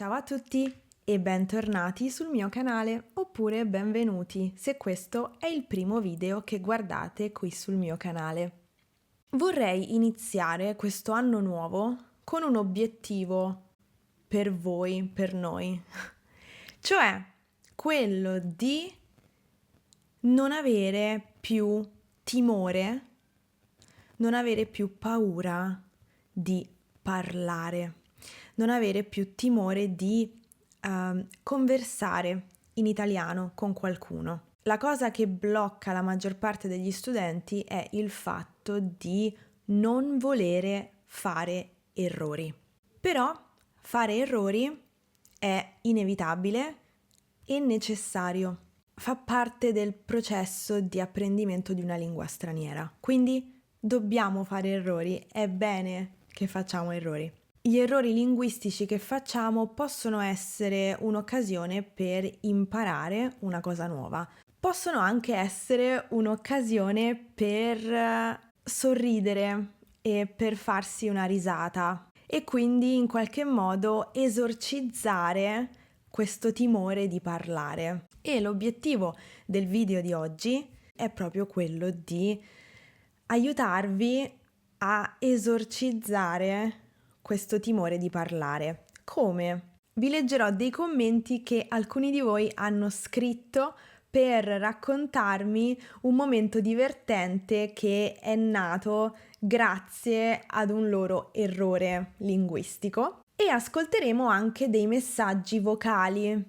Ciao a tutti e bentornati sul mio canale, oppure benvenuti se questo è il primo video che guardate qui sul mio canale. Vorrei iniziare questo anno nuovo con un obiettivo per voi, per noi, cioè quello di non avere più timore, non avere più paura di parlare, non avere più timore di conversare in italiano con qualcuno. La cosa che blocca la maggior parte degli studenti è il fatto di non volere fare errori. Però fare errori è inevitabile e necessario. Fa parte del processo di apprendimento di una lingua straniera. Quindi dobbiamo fare errori, è bene che facciamo errori. Gli errori linguistici che facciamo possono essere un'occasione per imparare una cosa nuova. Possono anche essere un'occasione per sorridere e per farsi una risata e quindi in qualche modo esorcizzare questo timore di parlare. E l'obiettivo del video di oggi è proprio quello di aiutarvi a esorcizzare questo timore di parlare. Come? Vi leggerò dei commenti che alcuni di voi hanno scritto per raccontarmi un momento divertente che è nato grazie ad un loro errore linguistico e ascolteremo anche dei messaggi vocali,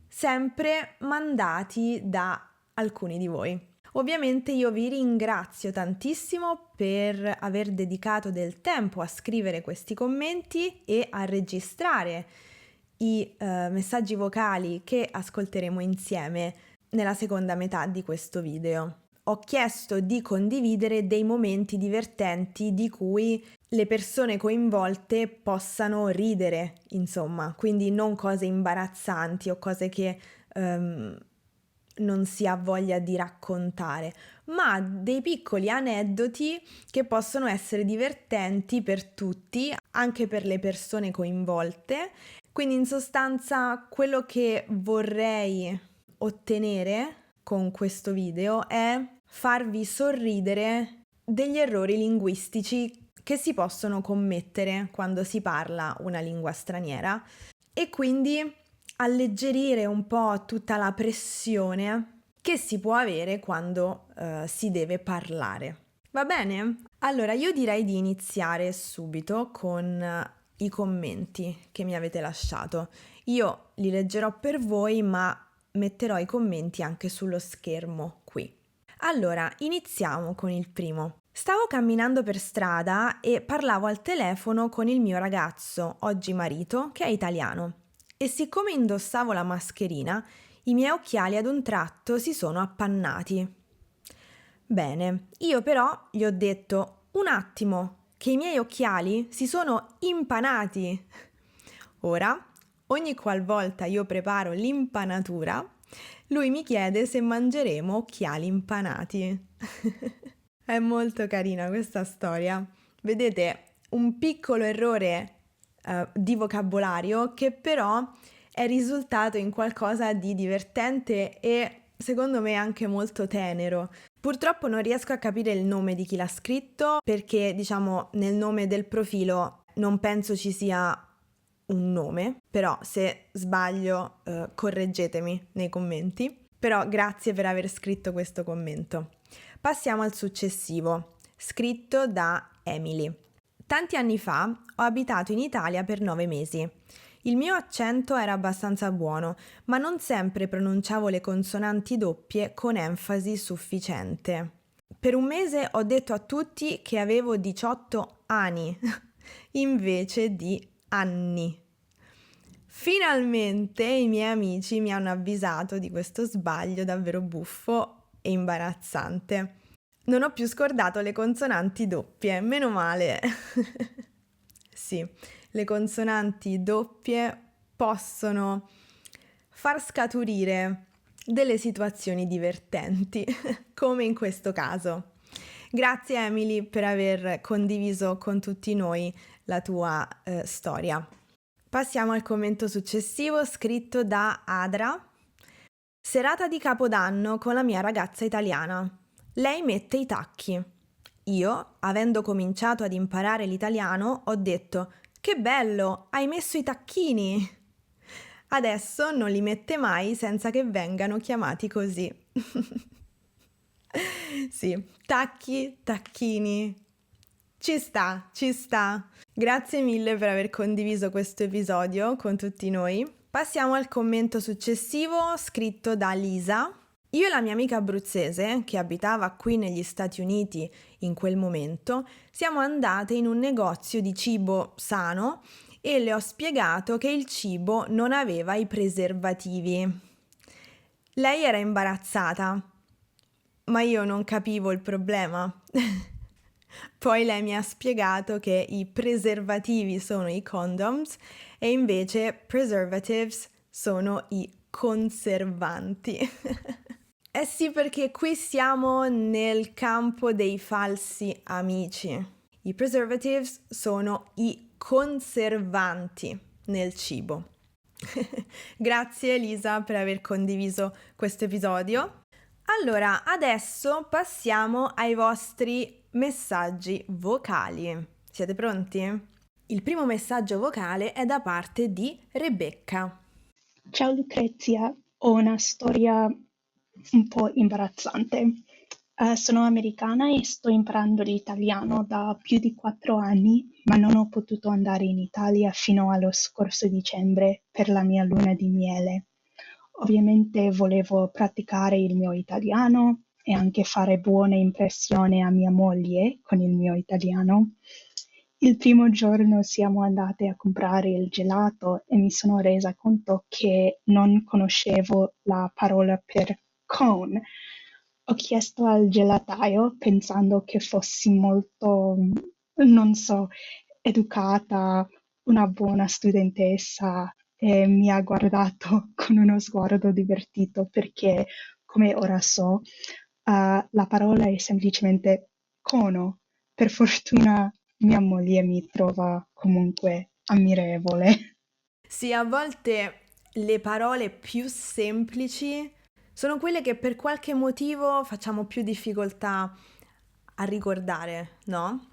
sempre mandati da alcuni di voi. Ovviamente io vi ringrazio tantissimo per aver dedicato del tempo a scrivere questi commenti e a registrare i messaggi vocali che ascolteremo insieme nella seconda metà di questo video. Ho chiesto di condividere dei momenti divertenti di cui le persone coinvolte possano ridere, insomma, quindi non cose imbarazzanti o cose che non si ha voglia di raccontare, ma dei piccoli aneddoti che possono essere divertenti per tutti, anche per le persone coinvolte. Quindi in sostanza quello che vorrei ottenere con questo video è farvi sorridere degli errori linguistici che si possono commettere quando si parla una lingua straniera e quindi alleggerire un po' tutta la pressione che si può avere quando si deve parlare. Va bene? Allora io direi di iniziare subito con i commenti che mi avete lasciato. Io li leggerò per voi, ma metterò i commenti anche sullo schermo qui. Allora, iniziamo con il primo. Stavo camminando per strada e parlavo al telefono con il mio ragazzo, oggi marito, che è italiano. E siccome indossavo la mascherina, i miei occhiali ad un tratto si sono appannati. Bene, io però gli ho detto: un attimo, che i miei occhiali si sono impanati. Ora, ogni qualvolta io preparo l'impanatura, lui mi chiede se mangeremo occhiali impanati. È molto carina questa storia. Vedete, un piccolo errore di vocabolario che però è risultato in qualcosa di divertente e secondo me anche molto tenero. Purtroppo non riesco a capire il nome di chi l'ha scritto perché, diciamo, nel nome del profilo non penso ci sia un nome, però se sbaglio correggetemi nei commenti. Però grazie per aver scritto questo commento. Passiamo al successivo, scritto da Emily. Tanti anni fa ho abitato in Italia per 9 mesi. Il mio accento era abbastanza buono, ma non sempre pronunciavo le consonanti doppie con enfasi sufficiente. Per un mese ho detto a tutti che avevo 18 anni, invece di anni. Finalmente i miei amici mi hanno avvisato di questo sbaglio davvero buffo e imbarazzante. Non ho più scordato le consonanti doppie, meno male. Sì, le consonanti doppie possono far scaturire delle situazioni divertenti, come in questo caso. Grazie Emily per aver condiviso con tutti noi la tua storia. Passiamo al commento successivo scritto da Adra. Serata di Capodanno con la mia ragazza italiana. Lei mette i tacchi. Io, avendo cominciato ad imparare l'italiano, ho detto: Che bello, hai messo i tacchini! Adesso non li mette mai senza che vengano chiamati così. Sì, tacchi, tacchini. Ci sta, ci sta. Grazie mille per aver condiviso questo episodio con tutti noi. Passiamo al commento successivo scritto da Lisa. Io e la mia amica abruzzese, che abitava qui negli Stati Uniti in quel momento, siamo andate in un negozio di cibo sano e le ho spiegato che il cibo non aveva i preservativi. Lei era imbarazzata, ma io non capivo il problema. Poi lei mi ha spiegato che i preservativi sono i condoms e invece preservatives sono i conservanti. Eh sì, perché qui siamo nel campo dei falsi amici. I preservatives sono i conservanti nel cibo. Grazie Elisa per aver condiviso questo episodio. Allora, adesso passiamo ai vostri messaggi vocali. Siete pronti? Il primo messaggio vocale è da parte di Rebecca. Ciao Lucrezia, ho una storia un po' imbarazzante. Sono americana e sto imparando l'italiano da più di 4 anni, ma non ho potuto andare in Italia fino allo scorso dicembre per la mia luna di miele. Ovviamente volevo praticare il mio italiano e anche fare buona impressione a mia moglie con il mio italiano. Il primo giorno siamo andate a comprare il gelato e mi sono resa conto che non conoscevo la parola per cone. Ho chiesto al gelataio pensando che fossi molto, non so, educata, una buona studentessa e mi ha guardato con uno sguardo divertito perché, come ora so, la parola è semplicemente cono. Per fortuna mia moglie mi trova comunque ammirevole. Sì, a volte le parole più semplici sono quelle che per qualche motivo facciamo più difficoltà a ricordare, no?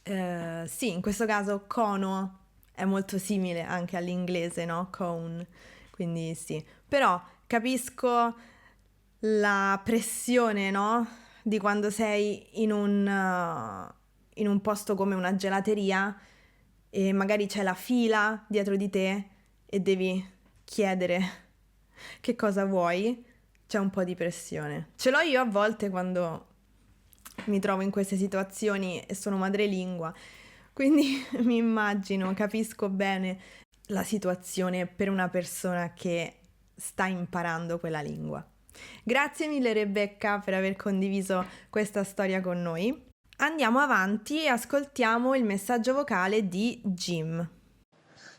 Sì, in questo caso cono è molto simile anche all'inglese, no? Cone, quindi sì. Però capisco la pressione, no? Di quando sei in un posto come una gelateria e magari c'è la fila dietro di te e devi chiedere che cosa vuoi, c'è un po' di pressione. Ce l'ho io a volte quando mi trovo in queste situazioni e sono madrelingua, quindi mi immagino, capisco bene la situazione per una persona che sta imparando quella lingua. Grazie mille Rebecca per aver condiviso questa storia con noi. Andiamo avanti e ascoltiamo il messaggio vocale di Jim.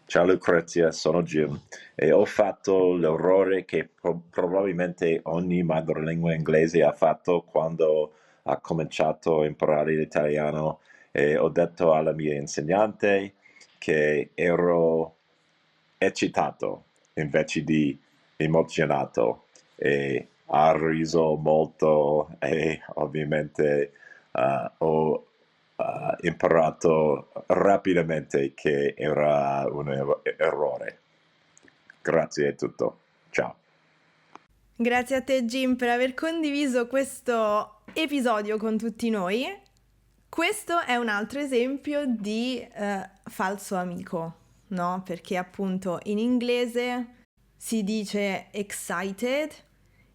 Ciao Lucrezia, sono Jim e ho fatto l'errore che probabilmente ogni madrelingua inglese ha fatto quando ha cominciato a imparare l'italiano e ho detto alla mia insegnante che ero eccitato invece di emozionato e ha riso molto e ovviamente ho imparato rapidamente che era un errore. Grazie, è tutto. Ciao. Grazie a te Jim per aver condiviso questo episodio con tutti noi. Questo è un altro esempio di falso amico, no? Perché appunto in inglese si dice excited,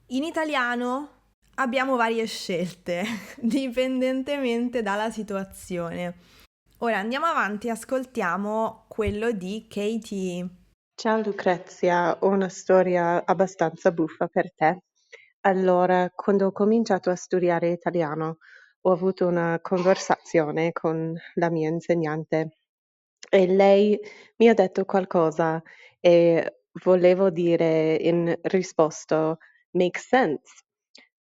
in italiano abbiamo varie scelte, dipendentemente dalla situazione. Ora andiamo avanti e ascoltiamo quello di Katie. Ciao Lucrezia, ho una storia abbastanza buffa per te. Allora, quando ho cominciato a studiare italiano, ho avuto una conversazione con la mia insegnante e lei mi ha detto qualcosa e volevo dire in risposta make sense,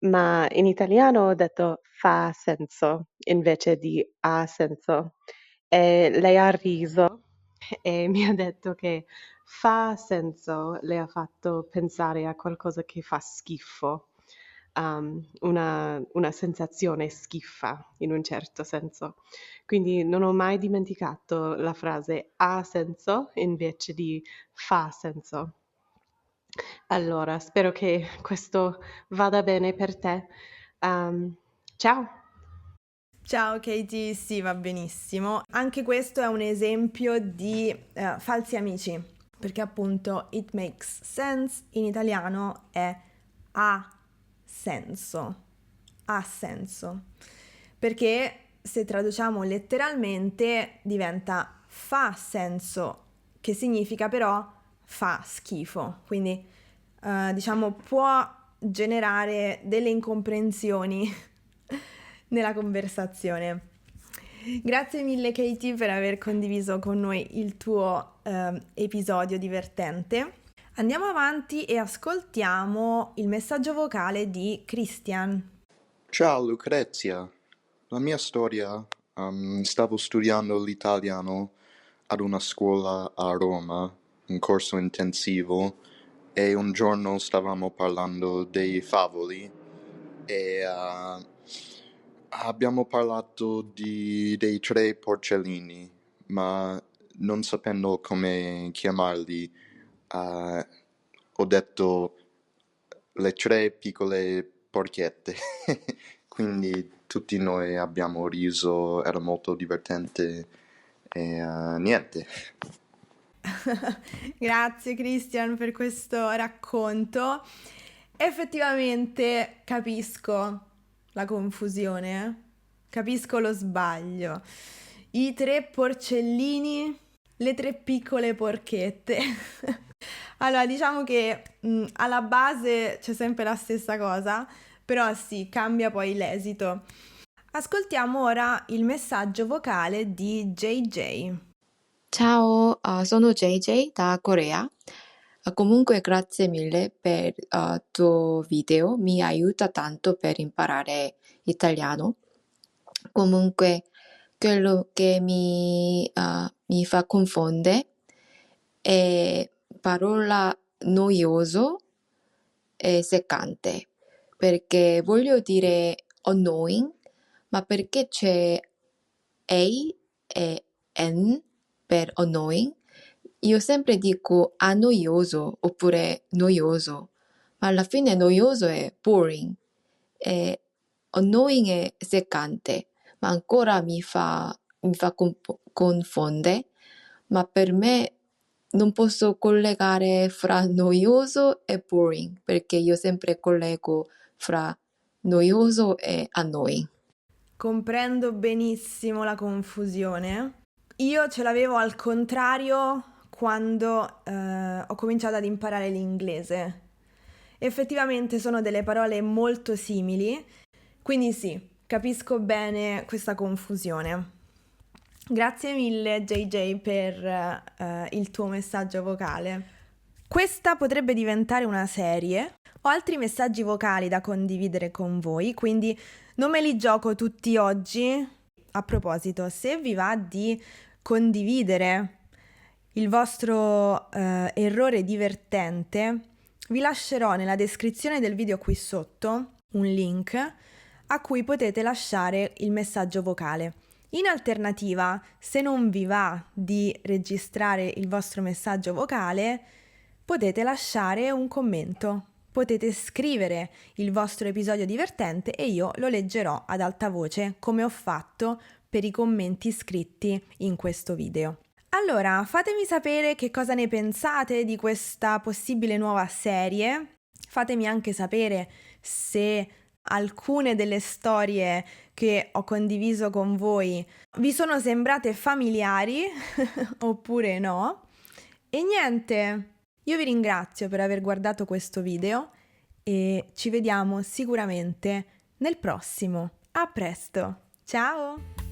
ma in italiano ho detto fa senso invece di ha senso e lei ha riso e mi ha detto che fa senso, le ha fatto pensare a qualcosa che fa schifo, una sensazione schifa in un certo senso. Quindi non ho mai dimenticato la frase ha senso invece di fa senso. Allora, spero che questo vada bene per te. Ciao! Ciao Katie, sì, va benissimo. Anche questo è un esempio di falsi amici, perché appunto it makes sense in italiano è ha senso, ha senso. Perché se traduciamo letteralmente diventa fa senso, che significa però fa schifo. Quindi diciamo può generare delle incomprensioni nella conversazione. Grazie mille Katie per aver condiviso con noi il tuo episodio divertente. Andiamo avanti e ascoltiamo il messaggio vocale di Christian. Ciao Lucrezia, la mia storia, stavo studiando l'italiano ad una scuola a Roma, un corso intensivo, e un giorno stavamo parlando dei favoli e abbiamo parlato dei tre porcellini, ma non sapendo come chiamarli, ho detto le tre piccole porchette. Quindi tutti noi abbiamo riso, era molto divertente e niente. Grazie Christian per questo racconto. Effettivamente capisco la confusione, capisco lo sbaglio. I tre porcellini, le tre piccole porchette. Allora, diciamo che alla base c'è sempre la stessa cosa, però sì, cambia poi l'esito. Ascoltiamo ora il messaggio vocale di JJ. Ciao, sono JJ da Corea. Comunque grazie mille per il tuo video, mi aiuta tanto per imparare italiano. Comunque quello che mi fa confondere è parola noioso e seccante, perché voglio dire annoying, ma perché c'è A e N per annoying? Io sempre dico annoioso oppure noioso, ma alla fine noioso è boring e annoying è seccante, ma ancora mi fa confondere, ma per me non posso collegare fra noioso e boring, perché io sempre collego fra noioso e annoying. Comprendo benissimo la confusione. Io ce l'avevo al contrario quando ho cominciato ad imparare l'inglese. Effettivamente sono delle parole molto simili, quindi sì, capisco bene questa confusione. Grazie mille JJ per il tuo messaggio vocale. Questa potrebbe diventare una serie. Ho altri messaggi vocali da condividere con voi, quindi non me li gioco tutti oggi. A proposito, se vi va di condividere il vostro errore divertente, vi lascerò nella descrizione del video qui sotto un link a cui potete lasciare il messaggio vocale. In alternativa, se non vi va di registrare il vostro messaggio vocale, potete lasciare un commento. Potete scrivere il vostro episodio divertente e io lo leggerò ad alta voce, come ho fatto per i commenti scritti in questo video. Allora, fatemi sapere che cosa ne pensate di questa possibile nuova serie. Fatemi anche sapere se alcune delle storie che ho condiviso con voi vi sono sembrate familiari oppure no. E niente, io vi ringrazio per aver guardato questo video e ci vediamo sicuramente nel prossimo. A presto, ciao!